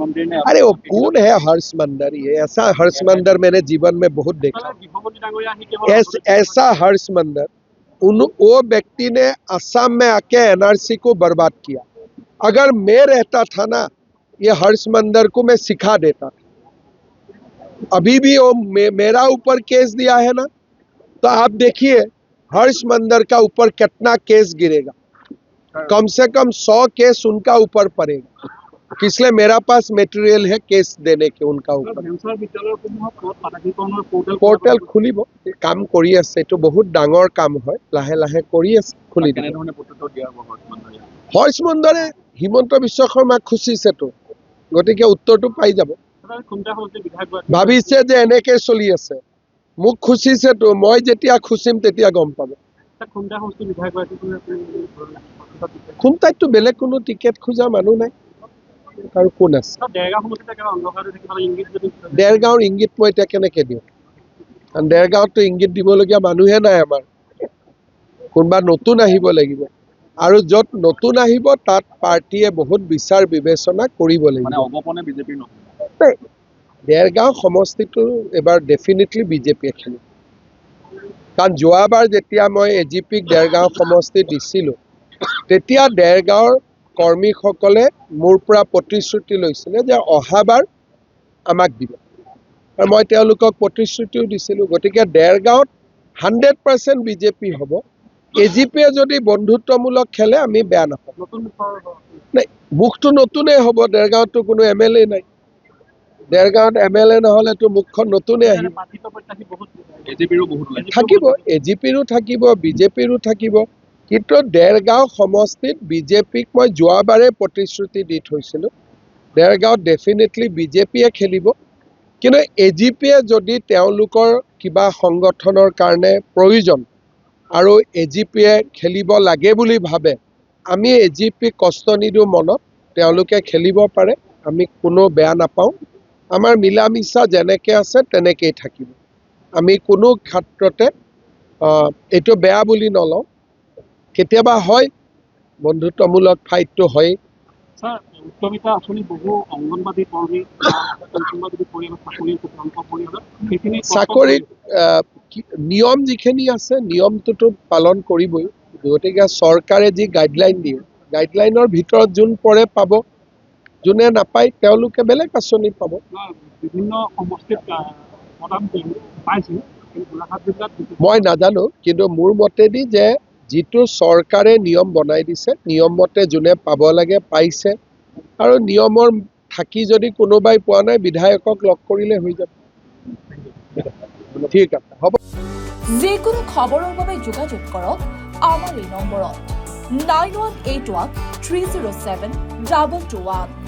मंदिर ने अरे वो कौन है हर्ष मंदर? ये ऐसा हर्ष मंदर मैंने जीवन में बहुत देखा। ऐसा हर्ष मंदर वो व्यक्ति ने असम में आके एनआरसी को बर्बाद किया। अगर मैं रहता था ना, ये हर्ष मंदर को मैं सिखा देता था। अभी भी वो मेरा ऊपर केस दिया है ना, तो आप देखिए हर्ष मंदर का ऊपर कितना केस गिरेगा। कम से कम 100 केस उनका ऊपर पड़ेगा, इसलिए मेरा पास मेटेरियल है केस देने के उनका ऊपर। पोर्टल खुलिब काम करी আছে, এইটো বহুত ডাঙৰ কাম হয়, লাহে লাহে কৰি আছে, খুলি দিব। হৰ্ষ মন্দৰে হিমন্ত বিশ্ব শৰ্মাক খুচিছেতো, গতিকে উত্তৰটো পাই যাব। ভাবিছে যে এনেকে চলি আছে, মোক খুচিছেতো, মই যেতিয়া খুচিম তেতিয়া গম পাব। খুমটাইতো বেলেগ কোনো টিকেট খোজা মানুহ নাই আৰু কোন আছে? দেৰগাঁৱৰ ইংগিত মই এতিয়া কেনেকে দিওঁ? কাৰণ দেৰগাঁৱততো ইংগিত দিবলগীয়া মানুহে নাই আমাৰ। কোনোবা নতুন আহিব লাগিব, আৰু য'ত নতুন আহিব তাত পাৰ্টীয়ে বহুত বিচাৰ বিবেচনা কৰিব লাগিব। দেৰগাঁও সমষ্টিটো এবাৰ ডেফিনেটলি বিজেপিয়ে খেলিব, কাৰণ যোৱাবাৰ যেতিয়া মই এজিপিক দেৰগাঁও সমষ্টি দিছিলোঁ, তেতিয়া দেৰগাঁৱৰ কৰ্মীসকলে মোৰ পৰা প্ৰতিশ্ৰুতি লৈছিলে যে অহাবাৰ আমাক দিব, আৰু মই তেওঁলোকক প্ৰতিশ্ৰুতিও দিছিলোঁ। গতিকে দেৰগাঁৱত 100% বিজেপি হ'ব। এজিপিয়ে যদি বন্ধুত্বমূলক খেলে আমি বেয়া নাপাওঁ। নাই, মুখটো নতুনেই হ'ব, দেৰগাঁৱততো কোনো MLA নাই। দেৰগাঁৱত MLA নহ'লেতো মুখখন নতুনেই আহিব। থাকিব, এজিপিৰো থাকিব, বিজেপিৰো থাকিব, কিন্তু দেৰগাঁও সমষ্টিত বিজেপিক মই যোৱাবাৰে প্ৰতিশ্ৰুতি দি থৈছিলোঁ, দেৰগাঁৱত ডেফিনেটলি বিজেপিয়ে খেলিব। কিন্তু এজিপিয়ে যদি তেওঁলোকৰ কিবা সংগঠনৰ কাৰণে প্ৰয়োজন আৰু এজিপিয়ে খেলিব লাগে বুলি ভাবে, আমি এজিপিক কষ্ট নিদিওঁ মনত, তেওঁলোকে খেলিব পাৰে, আমি কোনো বেয়া নাপাওঁ। আমাৰ মিলা মিছা যেনেকৈ আছে তেনেকেই থাকিব। আমি কোনো ক্ষেত্ৰতে এইটো বেয়া বুলি নলওঁ। কেতিয়াবা হয়, বন্ধুত্বমূলক ফাইটটো হয়। চাকৰিত নিয়ম যিখিনি আছে নিয়মটোতো পালন কৰিবই। গতিকে চৰকাৰে যি গাইডলাইন দিয়ে, গাইডলাইনৰ ভিতৰত যোন পৰে পাব, যোনে নাপায় তেওঁলোকে বেলেগ আঁচনি পাব। মই নাজানো, কিন্তু মোৰ মতেদি যে যিটো চৰকাৰে নিয়ম বনাই দিছে, নিয়ম মতে যোনে পাব লাগে পাইছে, আৰু নিয়মৰ থাকি যদি কোনোবাই পোৱা নাই বিধায়কক লগ কৰিলে হৈ যাব। ঠিক আছে, হ'ব। যিকোনো খবৰৰ বাবে যোগাযোগ কৰক আমাৰ এই নম্বৰত 9181 307 2221।